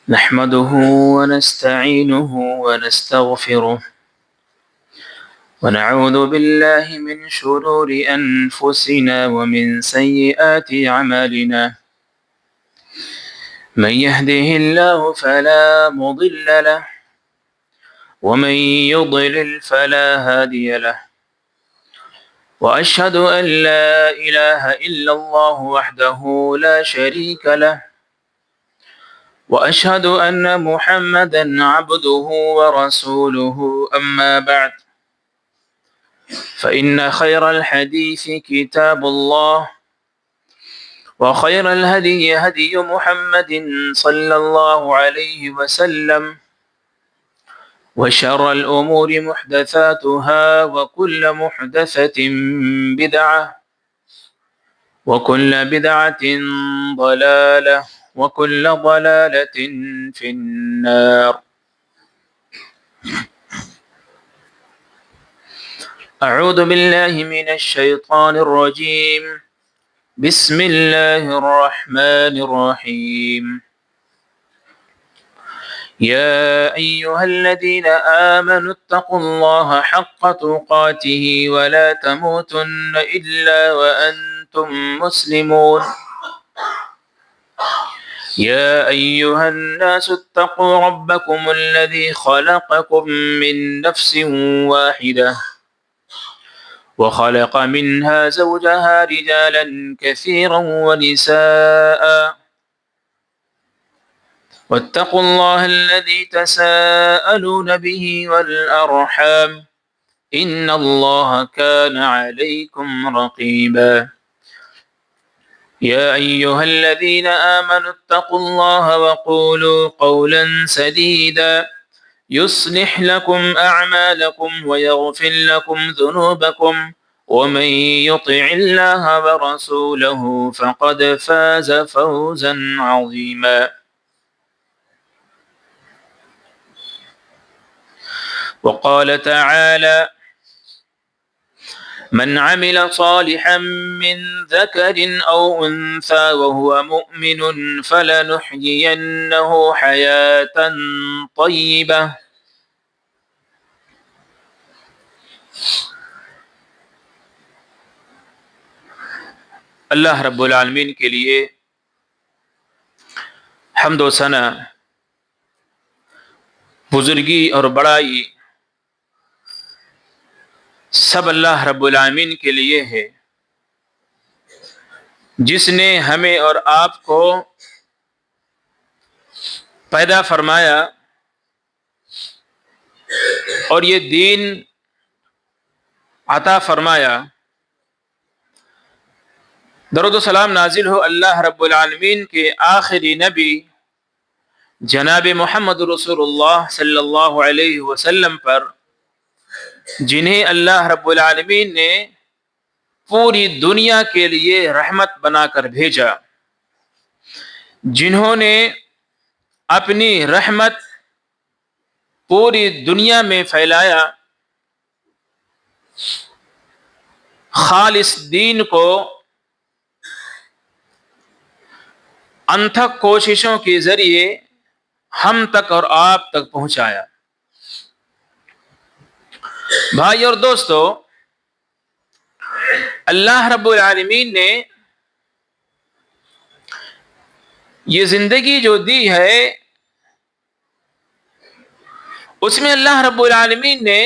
نحمده ونستعينه ونستغفره ونعوذ بالله من شرور أنفسنا ومن سيئات أعمالنا. من يهده الله فلا مضل له ومن يضلل فلا هادي له. وأشهد أن لا إله إلا الله وحده لا شريك له وأشهد أن محمدا عبده ورسوله. أما بعد، فإن خير الحديث كتاب الله، وخير الهدي هدي محمد صلى الله عليه وسلم، وشر الأمور محدثاتها، وكل محدثة بدعة، وكل بدعة ضلالة، وكل ضلالة في النار. أعوذ بالله من الشيطان الرجيم. بسم الله الرحمن الرحيم. يا أيها الذين آمنوا اتقوا الله حق تقاته ولا تموتن إلا وأنتم مسلمون. يا أيها الناس اتقوا ربكم الذي خلقكم من نفس واحدة وخلق منها زوجها رجالا كثيرا ونساء، واتقوا الله الذي تساءلون به والأرحام إن الله كان عليكم رقيبا. يا أيها الذين آمنوا اتقوا الله وقولوا قولا سديدا يصلح لكم أعمالكم ويغفر لكم ذنوبكم، ومن يطع الله ورسوله فقد فاز فوزا عظيما. وقال تعالى: من عمل صالحا من ذكر أو أنثى وهو مؤمن فلنحيينه حياة طيبة. اللہ رب العالمین کے لیے حمد و ثنا، بزرگی اور بڑائی سب اللہ رب العالمین کے لیے ہے، جس نے ہمیں اور آپ کو پیدا فرمایا اور یہ دین عطا فرمایا۔ درود و سلام نازل ہو اللہ رب العالمین کے آخری نبی جناب محمد رسول اللہ صلی اللہ علیہ وسلم پر، جنہیں اللہ رب العالمین نے پوری دنیا کے لیے رحمت بنا کر بھیجا، جنہوں نے اپنی رحمت پوری دنیا میں پھیلایا، خالص دین کو انتھک کوششوں کے ذریعے ہم تک اور آپ تک پہنچایا۔ بھائی اور دوستو، اللہ رب العالمین نے یہ زندگی جو دی ہے، اس میں اللہ رب العالمین نے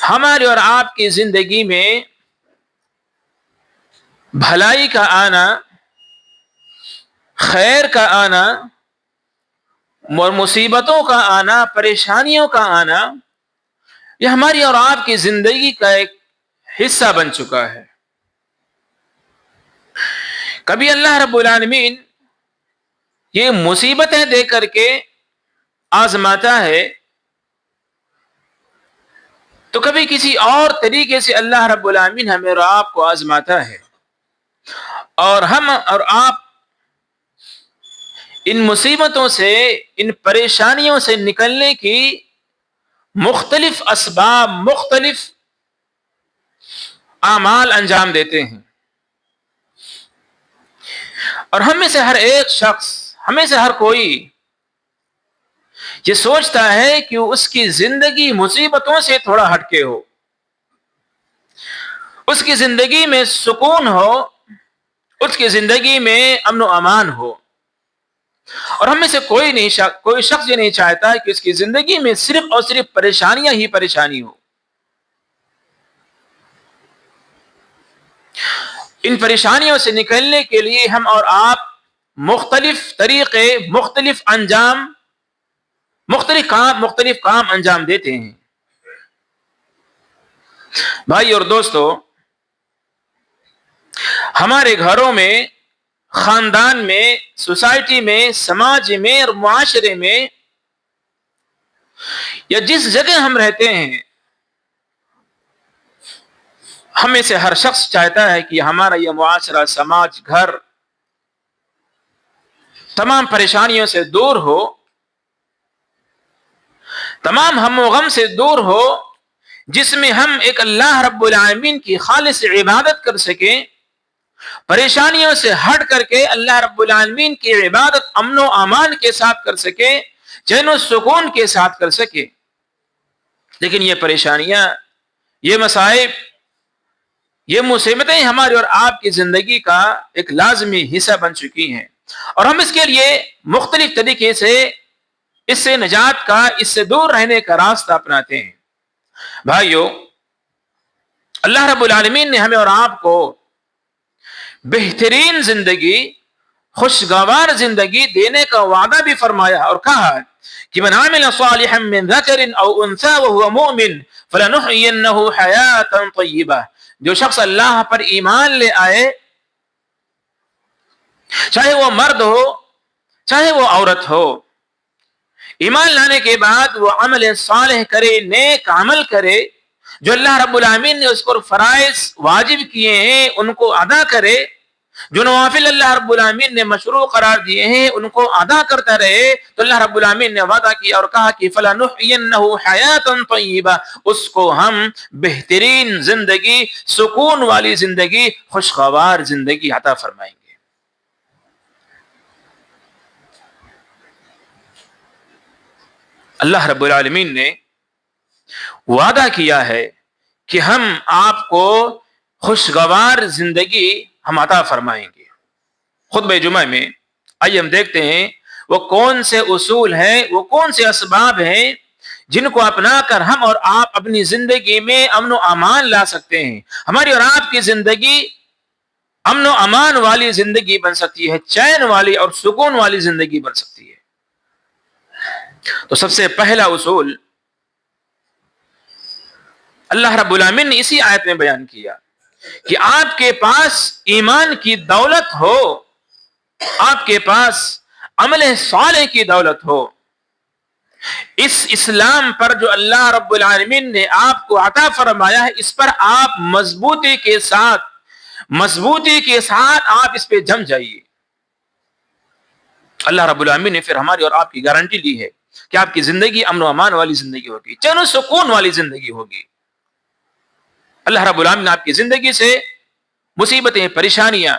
ہمارے اور آپ کی زندگی میں بھلائی کا آنا، خیر کا آنا اور مصیبتوں کا آنا، پریشانیوں کا آنا، یہ ہماری اور آپ کی زندگی کا ایک حصہ بن چکا ہے۔ کبھی اللہ رب العالمین یہ مصیبتیں دے کر کے آزماتا ہے، تو کبھی کسی اور طریقے سے اللہ رب العالمین ہمیں اور آپ کو آزماتا ہے، اور ہم اور آپ ان مصیبتوں سے، ان پریشانیوں سے نکلنے کی مختلف اسباب، مختلف اعمال انجام دیتے ہیں۔ اور ہم میں سے ہر ایک شخص، ہمیں سے ہر کوئی یہ سوچتا ہے کہ اس کی زندگی مصیبتوں سے تھوڑا ہٹ کے ہو، اس کی زندگی میں سکون ہو، اس کی زندگی میں امن و امان ہو۔ اور ہم میں سے کوئی شخص یہ نہیں چاہتا کہ اس کی زندگی میں صرف اور صرف پریشانیاں ہی پریشانی ہو۔ ان پریشانیوں سے نکلنے کے لیے ہم اور آپ مختلف طریقے، مختلف انجام، مختلف کام انجام دیتے ہیں۔ بھائی اور دوستو، ہمارے گھروں میں، خاندان میں، سوسائٹی میں، سماج میں اور معاشرے میں، یا جس جگہ ہم رہتے ہیں، ہمیں سے ہر شخص چاہتا ہے کہ ہمارا یہ معاشرہ، سماج، گھر تمام پریشانیوں سے دور ہو، تمام ہم و غم سے دور ہو، جس میں ہم ایک اللہ رب العالمین کی خالص عبادت کر سکیں، پریشانیوں سے ہٹ کر کے اللہ رب العالمین کی عبادت امن و امان کے ساتھ کر سکے، چین و سکون کے ساتھ کر سکے۔ لیکن یہ پریشانیاں، یہ مصائب، یہ مصیبتیں ہماری اور آپ کی زندگی کا ایک لازمی حصہ بن چکی ہیں، اور ہم اس کے لیے مختلف طریقے سے اس سے نجات کا، اس سے دور رہنے کا راستہ اپناتے ہیں۔ بھائیو، اللہ رب العالمین نے ہمیں اور آپ کو بہترین زندگی، خوشگوار زندگی دینے کا وعدہ بھی فرمایا، اور کہا کہ من عمل صالحا من ذکر او انثى وهو مؤمن فلنحيينه حیاتا طیبہ، جو شخص اللہ پر ایمان لے آئے، چاہے وہ مرد ہو چاہے وہ عورت ہو، ایمان لانے کے بعد وہ عمل صالح کرے، نیک عمل کرے، جو اللہ رب العالمین نے اس کو فرائض واجب کیے ہیں ان کو ادا کرے، جو نوافل اللہ رب العالمین نے مشروع قرار دیے ہیں ان کو ادا کرتا رہے، تو اللہ رب العالمین نے وعدہ کیا اور کہا کہ فَلَنُحْيِيَنَّهُ حَيَاةً طَيِّبَةً، اس کو ہم بہترین زندگی، سکون والی زندگی، خوشگوار زندگی عطا فرمائیں گے۔ اللہ رب العالمین نے وعدہ کیا ہے کہ ہم آپ کو خوشگوار زندگی ہم عطا فرمائیں گے۔ خطبہ جمعہ میں آئیے ہم دیکھتے ہیں وہ کون سے اصول ہیں، وہ کون سے اسباب ہیں جن کو اپنا کر ہم اور آپ اپنی زندگی میں امن و امان لا سکتے ہیں۔ ہماری اور آپ کی زندگی امن و امان والی زندگی بن سکتی ہے، چین والی اور سکون والی زندگی بن سکتی ہے۔ تو سب سے پہلا اصول اللہ رب العالمین نے اسی آیت میں بیان کیا کہ آپ کے پاس ایمان کی دولت ہو، آپ کے پاس عمل صالح کی دولت ہو، اس اسلام پر جو اللہ رب العالمین نے آپ کو عطا فرمایا ہے، اس پر آپ مضبوطی کے ساتھ آپ اس پہ جم جائیے۔ اللہ رب العالمین نے پھر ہماری اور آپ کی گارنٹی لی ہے کہ آپ کی زندگی امن و امان والی زندگی ہوگی، چین و سکون والی زندگی ہوگی۔ اللہ رب العالمین آپ کی زندگی سے مصیبتیں، پریشانیاں،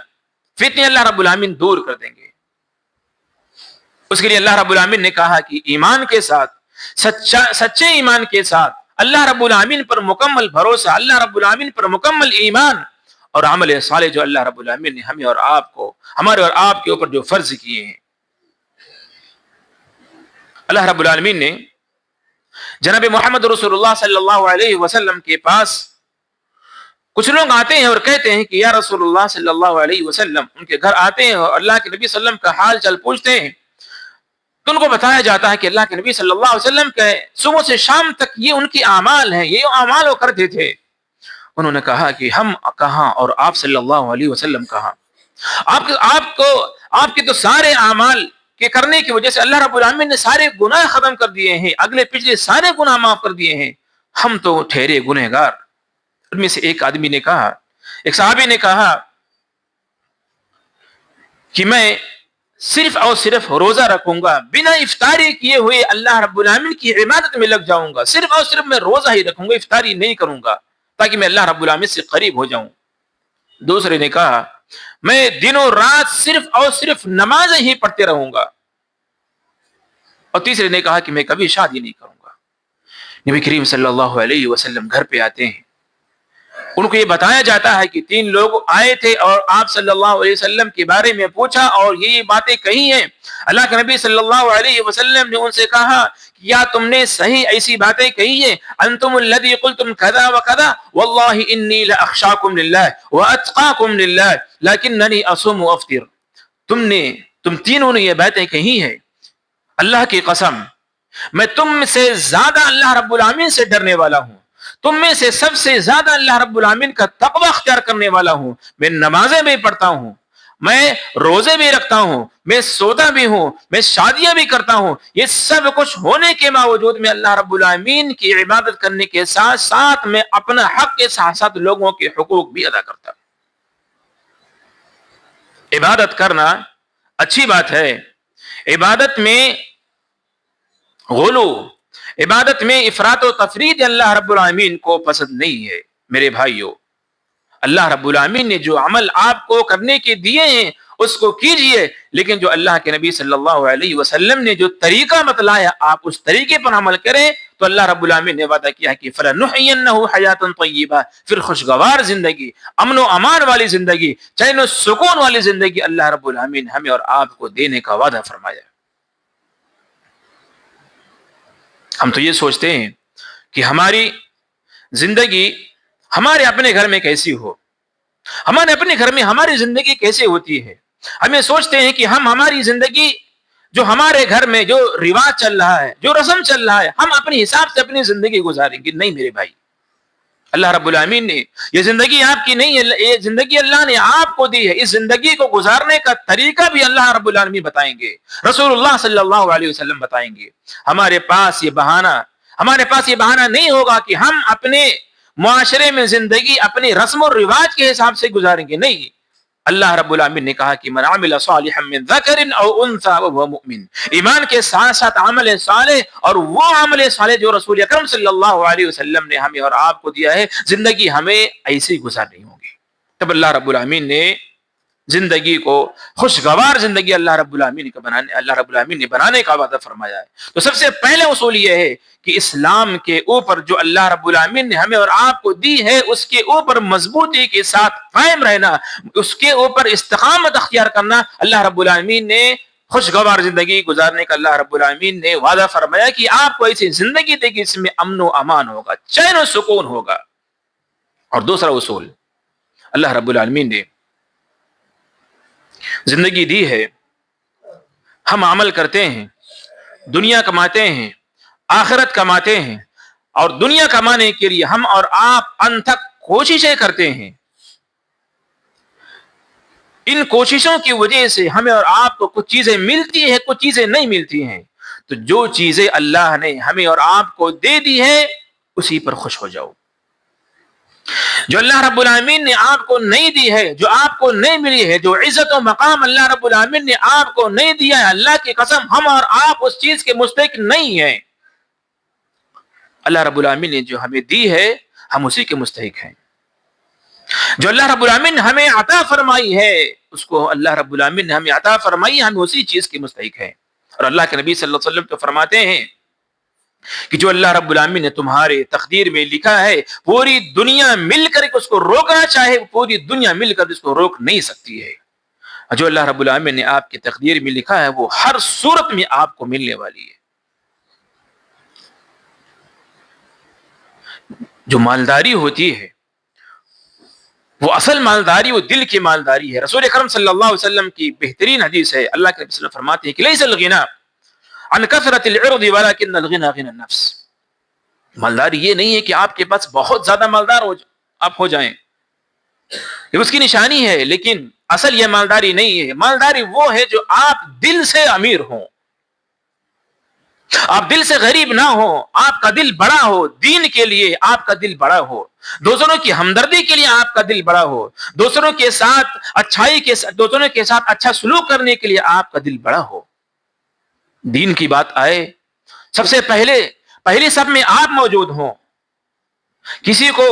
فتنے اللہ رب العالمین دور کر دیں گے۔ اس کے لیے اللہ رب العالمین نے کہا کہ ایمان کے ساتھ، سچے ایمان کے ساتھ، اللہ رب العالمین پر مکمل بھروسہ، اللہ رب العالمین پر مکمل ایمان اور عمل صالح جو اللہ رب العالمین نے ہمیں اور آپ کو، ہمارے اور آپ کے اوپر جو فرض کیے ہیں۔ اللہ رب العالمین نے جناب محمد رسول اللہ صلی اللہ علیہ وسلم کے پاس کچھ لوگ آتے ہیں اور کہتے ہیں کہ یا رسول اللہ صلی اللہ علیہ وسلم، ان کے گھر آتے ہیں اور اللہ کے نبی صلی اللہ علیہ وسلم کا حال چال پوچھتے ہیں، تو ان کو بتایا جاتا ہے کہ اللہ کے نبی صلی اللہ علیہ وسلم کے صبح سے شام تک یہ ان کی اعمال ہیں، یہ اعمال وہ کرتے تھے۔ انہوں نے کہا کہ ہم کہاں اور آپ صلی اللہ علیہ وسلم کہاں؟ آپ کے تو سارے اعمال کے کرنے کی وجہ سے اللہ رب العالمین نے سارے گناہ ختم کر دیے ہیں، اگلے پچھلے سارے گناہ معاف کر دیے ہیں، ہم تو ٹھہرے گنہگار۔ ان میں سے ایک آدمی نے کہا، ایک صحابی نے کہا کہ میں صرف اور صرف روزہ رکھوں گا، بنا افطاری کیے ہوئے اللہ رب العالمین کی عبادت میں لگ جاؤں گا، صرف اور صرف میں روزہ ہی رکھوں گا، افطاری نہیں کروں گا، تاکہ میں اللہ رب العالمین سے قریب ہو جاؤں۔ دوسرے نے کہا میں دنوں رات صرف اور صرف نمازیں ہی پڑھتے رہوں گا. اور تیسرے نے کہا کہ میں کبھی شادی نہیں کروں گا. نبی کریم صلی اللہ علیہ وسلم گھر پہ آتے ہیں. ان کو یہ بتایا جاتا ہے کہ 3 لوگ آئے تھے اور آپ صلی اللہ علیہ وسلم کے بارے میں پوچھا اور یہ باتیں کہی ہیں. اللہ کے نبی صلی اللہ علیہ وسلم نے ان سے کہا کہ یا تم نے صحیح ایسی باتیں کہی ہیں؟ انتم الذی قلتم کذا وکذا واللہ انی لاخشاکم للہ واتقاکم للہ لیکننی اصوم وافطر. تم تینوں نے یہ باتیں کہی ہیں. اللہ کی قسم میں تم سے زیادہ اللہ رب العالمین سے ڈرنے والا ہوں. تم میں سے سب سے زیادہ اللہ رب العالمین کا تقوی اختیار کرنے والا ہوں. میں نمازیں بھی پڑھتا ہوں, میں روزے بھی رکھتا ہوں, میں سوتا بھی ہوں, میں شادیاں بھی کرتا ہوں. یہ سب کچھ ہونے کے باوجود میں اللہ رب العالمین کی عبادت کرنے کے ساتھ ساتھ میں اپنا حق کے ساتھ ساتھ لوگوں کے حقوق بھی ادا کرتا ہوں. عبادت کرنا اچھی بات ہے. عبادت میں غلو, عبادت میں افراط و تفرید اللہ رب العالمین کو پسند نہیں ہے. میرے بھائیو, اللہ رب العالمین نے جو عمل آپ کو کرنے کے دیے ہیں اس کو کیجئے, لیکن جو اللہ کے نبی صلی اللہ علیہ وسلم نے جو طریقہ بتلایا آپ اس طریقے پر عمل کریں تو اللہ رب العالمین نے وعدہ کیا کہ فَلَنُحْيِيَنَّهُ حَيَاةً طَيِّبَةً, پھر خوشگوار زندگی, امن و امان والی زندگی, چین و سکون والی زندگی اللہ رب العالمین ہمیں اور آپ کو دینے کا وعدہ فرمایا. ہم تو یہ سوچتے ہیں کہ ہماری زندگی ہمارے اپنے گھر میں کیسی ہو, ہمارے اپنے گھر میں ہماری زندگی کیسے ہوتی ہے. ہمیں سوچتے ہیں کہ ہم ہماری زندگی جو ہمارے گھر میں جو رواج چل رہا ہے, جو رسم چل رہا ہے, ہم اپنے حساب سے اپنی زندگی گزاریں گے. نہیں میرے بھائی, اللہ رب العالمین نے یہ زندگی آپ کی نہیں ہے, یہ زندگی اللہ نے آپ کو دی ہے. اس زندگی کو گزارنے کا طریقہ بھی اللہ رب العالمین بتائیں گے, رسول اللہ صلی اللہ علیہ وسلم بتائیں گے. ہمارے پاس یہ بہانہ نہیں ہوگا کہ ہم اپنے معاشرے میں زندگی اپنے رسم و رواج کے حساب سے گزاریں گے. نہیں, اللہ رب العالمین نے کہا کہ من عمل صالحا من ذکر او انثى وهو مؤمن, ایمان کے ساتھ ساتھ عمل صالح, اور وہ عمل صالح جو رسول اکرم صلی اللہ علیہ وسلم نے ہمیں اور آپ کو دیا ہے, زندگی ہمیں ایسی گزارنی ہوگی. تب اللہ رب العالمین نے زندگی کو خوشگوار زندگی اللہ رب العالمین نے بنانے کا وعدہ فرمایا ہے. تو سب سے پہلے اصول یہ ہے کہ اسلام کے اوپر جو اللہ رب العالمین نے ہمیں اور آپ کو دی ہے اس کے اوپر مضبوطی کے ساتھ قائم رہنا, اس کے اوپر استقامت اختیار کرنا. اللہ رب العالمین نے خوشگوار زندگی گزارنے کا اللہ رب العالمین نے وعدہ فرمایا کہ آپ کو ایسی زندگی دے گی جس میں امن و امان ہوگا, چین و سکون ہوگا. اور دوسرا اصول, اللہ رب العالمین نے زندگی دی ہے, ہم عمل کرتے ہیں, دنیا کماتے ہیں, آخرت کماتے ہیں, اور دنیا کمانے کے لیے ہم اور آپ انتھک کوششیں کرتے ہیں. ان کوششوں کی وجہ سے ہمیں اور آپ کو کچھ چیزیں ملتی ہیں, کچھ چیزیں نہیں ملتی ہیں. تو جو چیزیں اللہ نے ہمیں اور آپ کو دے دی ہے اسی پر خوش ہو جاؤ. جو اللہ رب العالمین نے آپ کو نہیں دی ہے, جو آپ کو نہیں ملی ہے, جو عزت و مقام اللہ رب العالمین نے آپ کو نہیں دیا ہے, اللہ کی قسم ہم اور آپ اس چیز کے مستحق نہیں ہیں. اللہ رب العالمین نے جو ہمیں دی ہے ہم اسی کے مستحق ہیں. جو اللہ رب العالمین نے ہمیں عطا فرمائی ہے اس کو اللہ رب العالمین نے ہمیں عطا فرمائی, ہم اسی چیز کے مستحق ہیں. اور اللہ کے نبی صلی اللہ علیہ وسلم تو فرماتے ہیں کہ جو اللہ رب العالمین نے تمہارے تقدیر میں لکھا ہے, پوری دنیا مل کر اس کو روکنا چاہے پوری دنیا مل کر اس کو روک نہیں سکتی ہے. جو اللہ رب العالمین نے آپ کی تقدیر میں لکھا ہے وہ ہر صورت میں آپ کو ملنے والی ہے. جو مالداری ہوتی ہے وہ اصل مالداری وہ دل کی مالداری ہے. رسول اکرم صلی اللہ علیہ وسلم کی بہترین حدیث ہے, اللہ کے نبی صلی اللہ علیہ وسلم فرماتے ہیں کہ لیس الغنى عن کثرت العرض ولكن الغنى غنى النفس. مالداری یہ نہیں ہے کہ آپ کے پاس بہت زیادہ مالدار آپ ہو جائیں, یہ اس کی نشانی ہے, لیکن اصل یہ مالداری نہیں ہے. مالداری وہ ہے جو آپ دل سے امیر ہوں, آپ دل سے غریب نہ ہو, آپ کا دل بڑا ہو, دین کے لیے آپ کا دل بڑا ہو, دوسروں کی ہمدردی کے لیے آپ کا دل بڑا ہو, دوسروں کے ساتھ دوسروں کے ساتھ اچھا سلوک کرنے کے لیے آپ کا دل بڑا ہو. دین کی بات آئے سب سے پہلی صف میں آپ موجود ہوں. کسی کو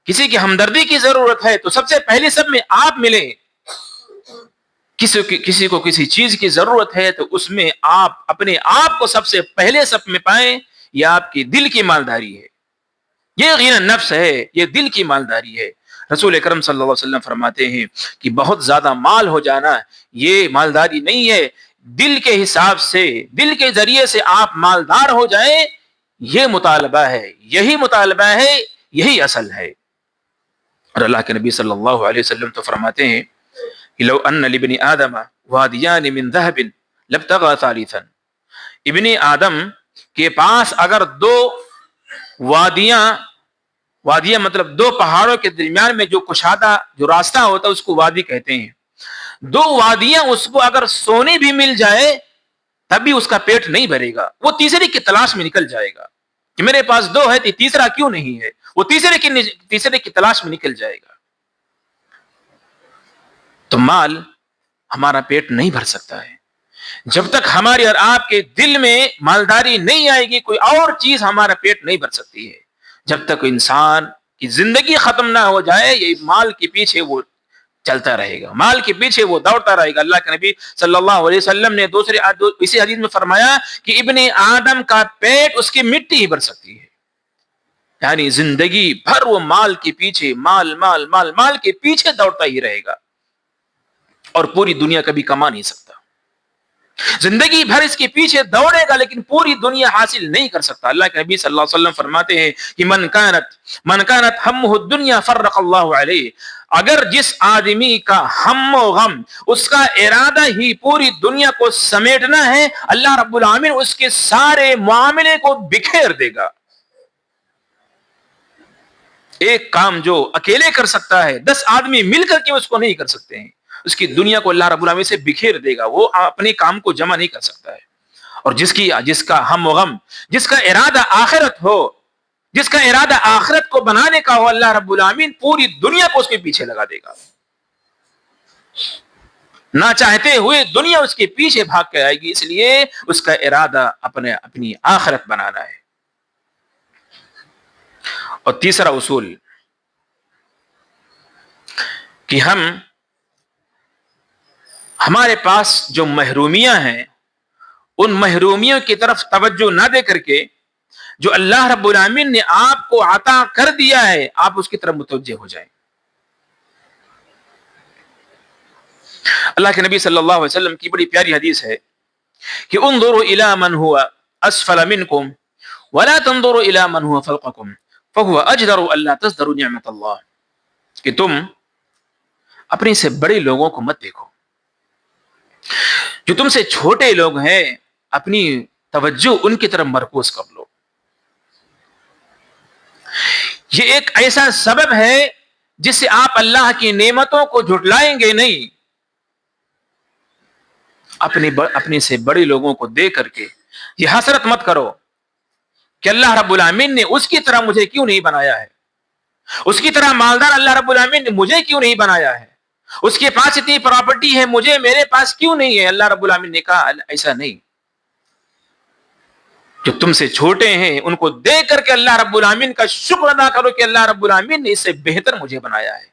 کسی کی ہمدردی کی ضرورت ہے تو سب سے پہلے سب میں آپ ملیں. کسی کو کسی چیز کی ضرورت ہے تو اس میں آپ اپنے آپ کو سب سے پہلے سب میں پائیں. یہ آپ کی دل کی مالداری ہے, یہ غنی نفس ہے, یہ دل کی مالداری ہے. رسول اکرم صلی اللہ علیہ وسلم فرماتے ہیں کہ بہت زیادہ مال ہو جانا یہ مالداری نہیں ہے. دل کے حساب سے, دل کے ذریعے سے آپ مالدار ہو جائیں, یہ مطالبہ ہے, یہی مطالبہ ہے, یہی اصل ہے. اور اللہ کے نبی صلی اللہ علیہ وسلم تو فرماتے ہیں کہ لو ان لابن آدم وادیان من ذهب لابتغى ثالثا. ابن آدم کے پاس اگر دو وادیاں مطلب دو پہاڑوں کے درمیان میں جو کشادہ جو راستہ ہوتا ہے اس کو وادی کہتے ہیں. دو وادیاں اس کو اگر سونے بھی مل جائے تب بھی اس کا پیٹ نہیں بھرے گا, وہ تیسری کی تلاش میں نکل جائے گا کہ میرے پاس دو ہے تو تیسرا کیوں نہیں ہے, وہ تیسرے کی تلاش میں نکل جائے گا. تو مال ہمارا پیٹ نہیں بھر سکتا ہے جب تک ہماری اور آپ کے دل میں مالداری نہیں آئے گی. کوئی اور چیز ہمارا پیٹ نہیں بھر سکتی ہے. جب تک انسان کی زندگی ختم نہ ہو جائے یہ مال کے پیچھے وہ چلتا رہے گا, مال کے پیچھے وہ دوڑتا رہے گا. اللہ کے نبی صلی اللہ علیہ وسلم نے اسی حدیث میں فرمایا کہ ابن آدم کا پیٹ اس کی مٹی ہی بھر سکتی ہے. یعنی زندگی بھر وہ مال کے پیچھے مال کے پیچھے دوڑتا ہی رہے گا اور پوری دنیا کبھی کما نہیں سکتا. زندگی بھر اس کے پیچھے دوڑے گا لیکن پوری دنیا حاصل نہیں کر سکتا. اللہ کے نبی صلی اللہ علیہ وسلم فرماتے ہیں کہ من کانت ہمہ الدنیا فرق اللہ علیہ. اگر جس آدمی کا ہم و غم اس کا ارادہ ہی پوری دنیا کو سمیٹنا ہے, اللہ رب العالمین اس کے سارے معاملے کو بکھیر دے گا. ایک کام جو اکیلے کر سکتا ہے 10 آدمی مل کر کے اس کو نہیں کر سکتے ہیں, اس کی دنیا کو اللہ رب العالمین سے بکھیر دے گا. وہ اپنے کام کو جمع نہیں کر سکتا ہے. اور جس کا ہم و غم, جس کا ارادہ آخرت ہو, جس کا ارادہ آخرت کو بنانے کا ہو, اللہ رب العالمین پوری دنیا کو اس کے پیچھے لگا دے گا. نہ چاہتے ہوئے دنیا اس کے پیچھے بھاگ کے آئے گی, اس لیے اس کا ارادہ اپنی آخرت بنانا ہے. اور تیسرا اصول کہ ہمارے پاس جو محرومیاں ہیں ان محرومیوں کی طرف توجہ نہ دے کر کے جو اللہ رب العالمین نے آپ کو عطا کر دیا ہے آپ اس کی طرف متوجہ ہو جائیں. اللہ کے نبی صلی اللہ علیہ وسلم کی بڑی پیاری حدیث ہے کہ انظروا الى من هو اسفل منكم ولا تنظروا الى من هو فوقكم فهو اجدر الا تزدروا نعمت اللہ. کہ تم اپنے سے بڑے لوگوں کو مت دیکھو, جو تم سے چھوٹے لوگ ہیں اپنی توجہ ان کی طرف مرکوز کر لو. یہ ایک ایسا سبب ہے جس سے آپ اللہ کی نعمتوں کو جھٹلائیں گے نہیں. اپنے سے بڑے لوگوں کو دیکھ کر کے یہ حسرت مت کرو کہ اللہ رب العالمین نے اس کی طرح مجھے کیوں نہیں بنایا ہے, اس کی طرح مالدار اللہ رب العالمین نے مجھے کیوں نہیں بنایا ہے, اس کے پاس اتنی پراپرٹی ہے میرے پاس کیوں نہیں ہے. اللہ رب العالمین نے کہا ایسا نہیں, جو تم سے چھوٹے ہیں ان کو دیکھ کر کے اللہ رب العالمین کا شکر ادا کرو کہ اللہ رب العالمین نے اس سے بہتر مجھے بنایا ہے.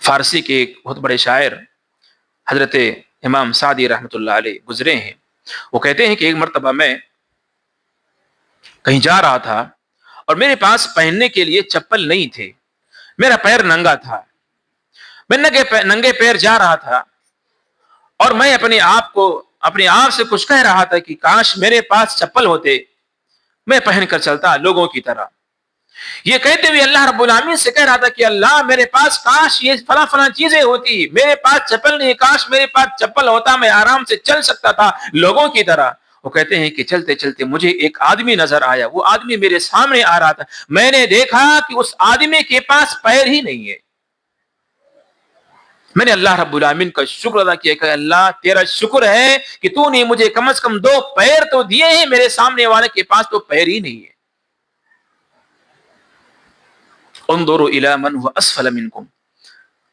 فارسی کے ایک بہت بڑے شاعر حضرت امام سعدی رحمۃ اللہ علیہ گزرے ہیں. وہ کہتے ہیں کہ ایک مرتبہ میں کہیں جا رہا تھا اور میرے پاس پہننے کے لیے چپل نہیں تھے, میرا پیر ننگا تھا, میں ننگے پیر جا رہا تھا اور میں اپنے آپ سے کچھ کہہ رہا تھا کہ کاش میرے پاس چپل ہوتے, میں پہن کر چلتا لوگوں کی طرح. یہ کہتے ہوئے اللہ رب العالمین سے کہہ رہا تھا کہ اللہ میرے پاس کاش یہ فلاں چیزیں ہوتی, میرے پاس چپل نہیں, کاش میرے پاس چپل ہوتا, میں آرام سے چل سکتا تھا لوگوں کی طرح. وہ کہتے ہیں کہ چلتے چلتے مجھے ایک آدمی نظر آیا, وہ آدمی میرے سامنے آ رہا تھا, میں نے دیکھا کہ اس آدمی کے پاس پیر ہی نہیں ہے. میں نے اللہ رب العالمین کا شکر ادا کیا کہ اللہ تیرا شکر ہے کہ تو نے مجھے کم از کم 2 پیر تو دیے ہیں, میرے سامنے والے کے پاس تو پیر ہی نہیں ہے. انظروا الی من هو اسفل منکم,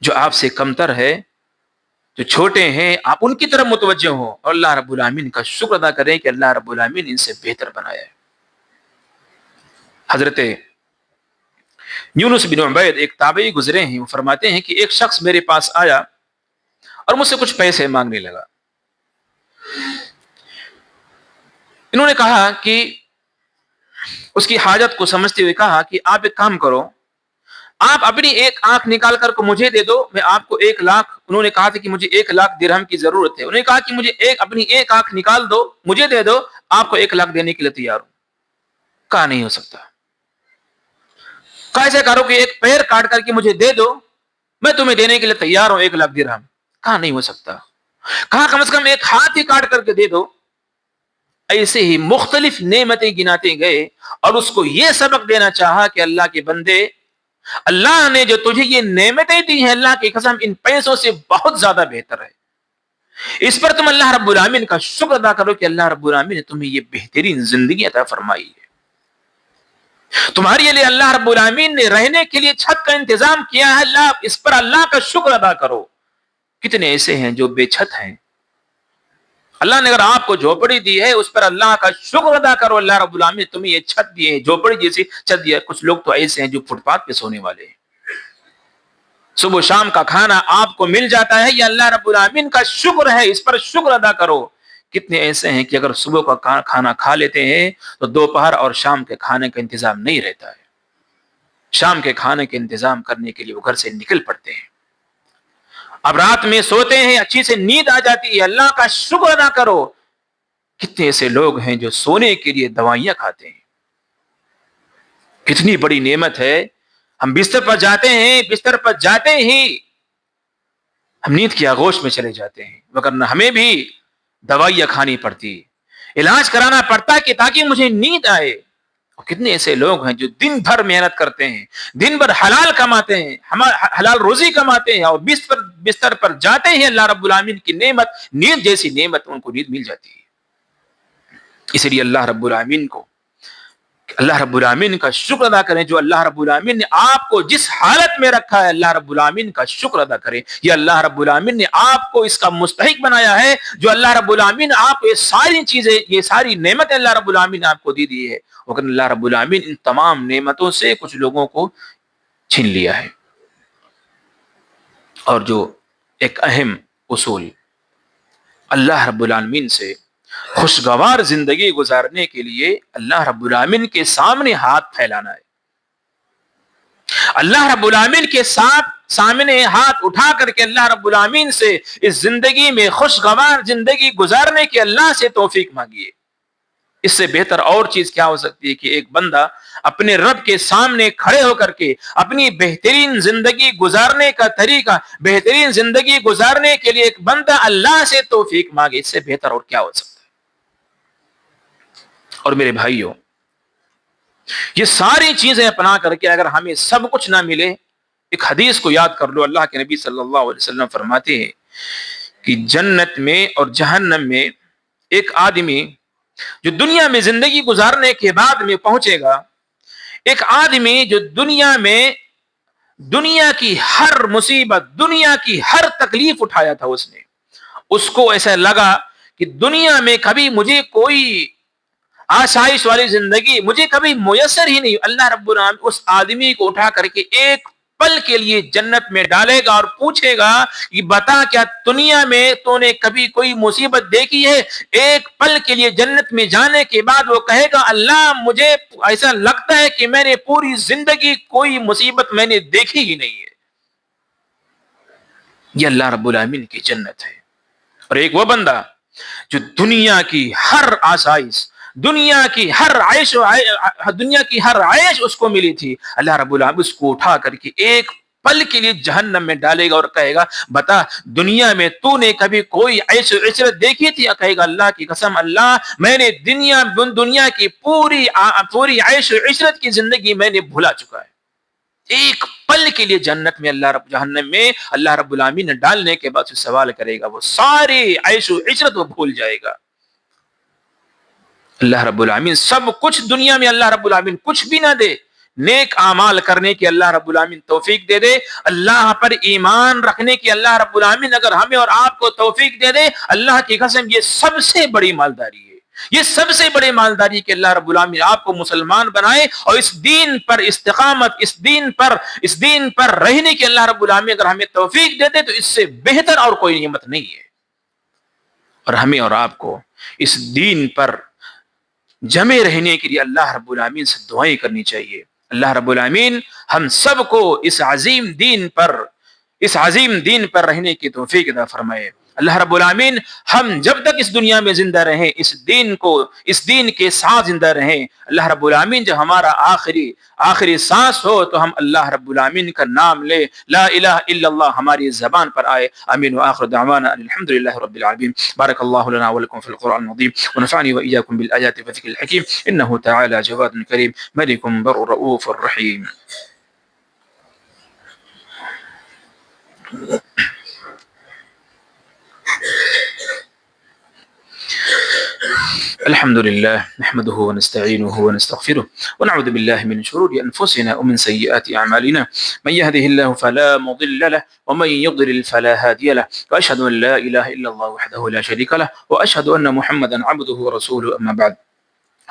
جو آپ سے کمتر ہے, جو چھوٹے ہیں آپ ان کی طرف متوجہ ہوں اور اللہ رب العالمین کا شکر ادا کریں کہ اللہ رب العالمین ان سے بہتر بنایا ہے. حضرت یونس بن عبید ایک تابعی گزرے ہیں، وہ فرماتے ہیں کہ ایک شخص میرے پاس آیا اور مجھ سے کچھ پیسے مانگنے لگا۔ انہوں نے کہا کہ اس کی حاجت کو سمجھتے ہوئے کہا کہ آپ ایک کام کرو، آپ اپنی ایک آنکھ نکال کر کو مجھے دے دو، میں آپ کو 1,00,000، انہوں نے کہا تھا کہ مجھے 1,00,000 درہم کی ضرورت ہے، انہوں نے کہا کہ مجھے اپنی ایک آنکھ نکال دو، مجھے دے دو، آپ کو 1,00,000 دینے کے لیے تیار ہوں۔ کہا نہیں ہو سکتا۔ کہا ایسا کرو کہ ایک پیر کاٹ کر کے مجھے دے دو، میں تمہیں دینے کے لیے تیار ہوں 1,00,000 درہم۔ کہا نہیں ہو سکتا۔ کہا کم از کم ایک ہاتھ ہی کاٹ کر کے دے دو۔ ایسے ہی مختلف نعمتیں گناتے گئے اور اس کو یہ سبق دینا چاہا کہ اللہ کے بندے، اللہ نے جو تجھے یہ نعمتیں دی ہیں، اللہ کی قسم ان پیسوں سے بہت زیادہ بہتر ہے، اس پر تم اللہ رب العالمین کا شکر ادا کرو کہ اللہ رب العالمین نے تمہیں یہ بہترین زندگی عطا فرمائی ہے، تمہارے لیے اللہ رب العالمین نے رہنے کے لیے چھت کا انتظام کیا ہے، اللہ اس پر اللہ کا شکر ادا کرو۔ کتنے ایسے ہیں جو بے چھت ہیں، اللہ نے اگر آپ کو جھوپڑی دی ہے اس پر اللہ کا شکر ادا کرو، اللہ رب العالمین نے تمہیں یہ چھت دی ہے، جھوپڑی جیسی چھت دی ہے۔ کچھ لوگ تو ایسے ہیں جو فٹ پاتھ پہ سونے والے ہیں، صبح شام کا کھانا آپ کو مل جاتا ہے، یہ اللہ رب العالمین کا شکر ہے، اس پر شکر ادا کرو۔ کتنے ایسے ہیں کہ اگر صبح کا کھانا کھا لیتے ہیں تو دوپہر اور شام کے کھانے کا انتظام نہیں رہتا ہے، شام کے کھانے کے انتظام کرنے کے لیے وہ گھر سے نکل پڑتے ہیں، اب رات میں سوتے ہیں، اچھی سے نیند آ جاتی ہے، اللہ کا شکر ادا کرو۔ کتنے ایسے لوگ ہیں جو سونے کے لیے دوائیاں کھاتے ہیں، کتنی بڑی نعمت ہے، ہم بستر پر جاتے ہیں، بستر پر جاتے ہی ہم نیند کی آغوش میں چلے جاتے ہیں، مگر ہمیں بھی دوائیاں کھانی پڑتی، علاج کرانا پڑتا کہ تاکہ مجھے نیند آئے۔ اور کتنے ایسے لوگ ہیں جو دن بھر محنت کرتے ہیں، دن بھر حلال کماتے ہیں، حلال روزی کماتے ہیں، اور بستر پر جاتے ہیں اللہ رب العالمین کی نعمت، نیند جیسی نعمت ان کو نیند مل جاتی ہے۔ اس لیے اللہ رب العالمین کا شکر ادا کریں، جو اللہ رب العالمین نے آپ کو جس حالت میں رکھا ہے اللہ رب العالمین کا شکر ادا کریں۔ یہ اللہ رب العالمین نے آپ کو اس کا مستحق بنایا ہے، جو اللہ رب العالمین آپ کو یہ ساری چیزیں، یہ ساری نعمتیں اللہ رب العالمین نے آپ کو دی ہے، اور اللہ رب العالمین ان تمام نعمتوں سے کچھ لوگوں کو چھین لیا ہے۔ اور جو ایک اہم اصول، اللہ رب العالمین سے خوشگوار زندگی گزارنے کے لیے اللہ رب العالمین کے سامنے ہاتھ پھیلانا ہے، اللہ رب العالمین کے سامنے ہاتھ اٹھا کر کے اللہ رب العالمین سے اس زندگی میں خوشگوار زندگی گزارنے کی اللہ سے توفیق مانگیے۔ اس سے بہتر اور چیز کیا ہو سکتی ہے کہ ایک بندہ اپنے رب کے سامنے کھڑے ہو کر کے اپنی بہترین زندگی گزارنے کا طریقہ، بہترین زندگی گزارنے کے لیے ایک بندہ اللہ سے توفیق مانگے، اس سے بہتر اور کیا ہو سکتا ہے؟ اور میرے بھائیوں، یہ ساری چیزیں اپنا کر کے اگر ہمیں سب کچھ نہ ملے، ایک حدیث کو یاد کر لو، اللہ کے نبی صلی اللہ علیہ وسلم فرماتے ہیں کہ جنت میں اور جہنم میں ایک آدمی جو دنیا میں زندگی گزارنے کے بعد میں پہنچے گا، ایک آدمی جو دنیا میں دنیا کی ہر مصیبت، دنیا کی ہر تکلیف اٹھایا تھا، اس کو ایسا لگا کہ دنیا میں کبھی مجھے کوئی آسائش والی زندگی مجھے کبھی میسر ہی نہیں، اللہ رب العالمین اس آدمی کو اٹھا کر کے ایک پل کے لیے جنت میں ڈالے گا اور پوچھے گا کہ بتا کیا دنیا میں تو نے کبھی کوئی مصیبت دیکھی ہے؟ ایک پل کے لیے جنت میں جانے کے بعد وہ کہے گا اللہ مجھے ایسا لگتا ہے کہ میں نے پوری زندگی کوئی مصیبت میں نے دیکھی ہی نہیں ہے۔ یہ اللہ رب العالمین کی جنت ہے۔ اور ایک وہ بندہ جو دنیا کی ہر آسائش، دنیا کی ہر عیش اس کو ملی تھی، اللہ رب العالمین اس کو اٹھا کر کے ایک پل کے لیے جہنم میں ڈالے گا اور کہے گا بتا دنیا میں تو نے کبھی کوئی عیش و عشرت دیکھی تھی؟ کہے گا اللہ کی قسم اللہ میں نے دنیا کی پوری عیش و عشرت کی زندگی میں نے بھلا چکا ہے۔ ایک پل کے لیے جنت میں جہنم میں اللہ رب العالمین نے ڈالنے کے بعد سوال کرے گا، وہ ساری عیش و عشرت وہ بھول جائے گا۔ اللہ رب العالمین سب کچھ دنیا میں اللہ رب العالمین کچھ بھی نہ دے، نیک اعمال کرنے کی اللہ رب العالمین توفیق دے دے، اللہ پر ایمان رکھنے کی اللہ رب العالمین اگر ہمیں اور آپ کو توفیق دے دے، اللہ کی قسم یہ سب سے بڑی مالداری ہے، یہ سب سے بڑی مالداری کہ اللہ رب العالمین آپ کو مسلمان بنائے اور اس دین پر استقامت، اس دین پر رہنے کی اللہ رب العالمین اگر ہمیں توفیق دیتے تو اس سے بہتر اور کوئی نعمت نہیں ہے۔ اور ہمیں اور آپ کو اس دین پر جمے رہنے کے لیے اللہ رب العالمین سے دعائیں کرنی چاہیے۔ اللہ رب العالمین ہم سب کو اس عظیم دین پر رہنے کی توفیق عطا فرمائے۔ اللہ رب العالمین ہم جب تک اس دنیا میں زندہ رہیں اس دین کے ساتھ زندہ رہیں۔ اللہ رب العالمین جب ہمارا آخری سانس ہو تو ہم اللہ رب العالمین کا نام لے، لا الہ الا اللہ ہماری زبان پر آئے۔ آمین وآخر دعوانا الحمد للہ رب العالمین۔ بارک اللہ لنا ولکم فی القرآن العظیم ونفعنی وإیاکم بالآیات والذکر الحکیم انہ تعالی جواد کریم ملک بر رؤوف رحیم۔ الحمد لله نحمده ونستعينه ونستغفره ونعوذ بالله من شرور أنفسنا ومن سيئات أعمالنا من يهده الله فلا مضل له ومن يضلل فلا هادي له وأشهد أن لا إله إلا الله وحده لا شريك له وأشهد أن محمدا عبده ورسوله أما بعد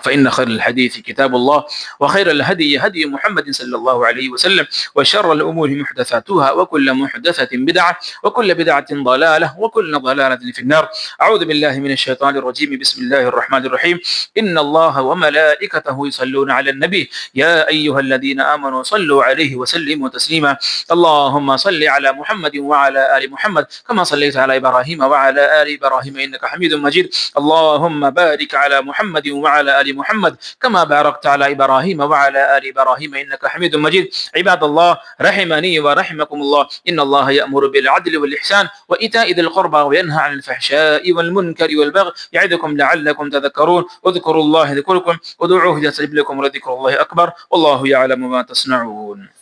فإن خير الحديث كتاب الله وخير الهدي هدي محمد صلى الله عليه وسلم وشر الأمور محدثاتها وكل محدثة بدعة وكل بدعة ضلالة وكل ضلالة في النار. أعوذ بالله من الشيطان الرجيم. بسم الله الرحمن الرحيم. إن الله وملائكته يصلون على النبي يا أيها الذين آمنوا صلوا عليه وسلموا تسليما. اللهم صل على محمد وعلى آل محمد كما صليت على إبراهيم وعلى آل إبراهيم إنك حميد مجيد. اللهم بارك على محمد وعلى آل محمد كما باركت على إبراهيم وعلى آل إبراهيم إنك حميد مجيد. عباد الله رحمني ورحمكم الله إن الله يأمر بالعدل والإحسان وإيتاء ذي القربى وينهى عن الفحشاء والمنكر والبغي يعظكم لعلكم تذكرون. اذكروا الله يذكركم ودعوه يستجب لكم ولذكر الله أكبر والله يعلم ما تصنعون.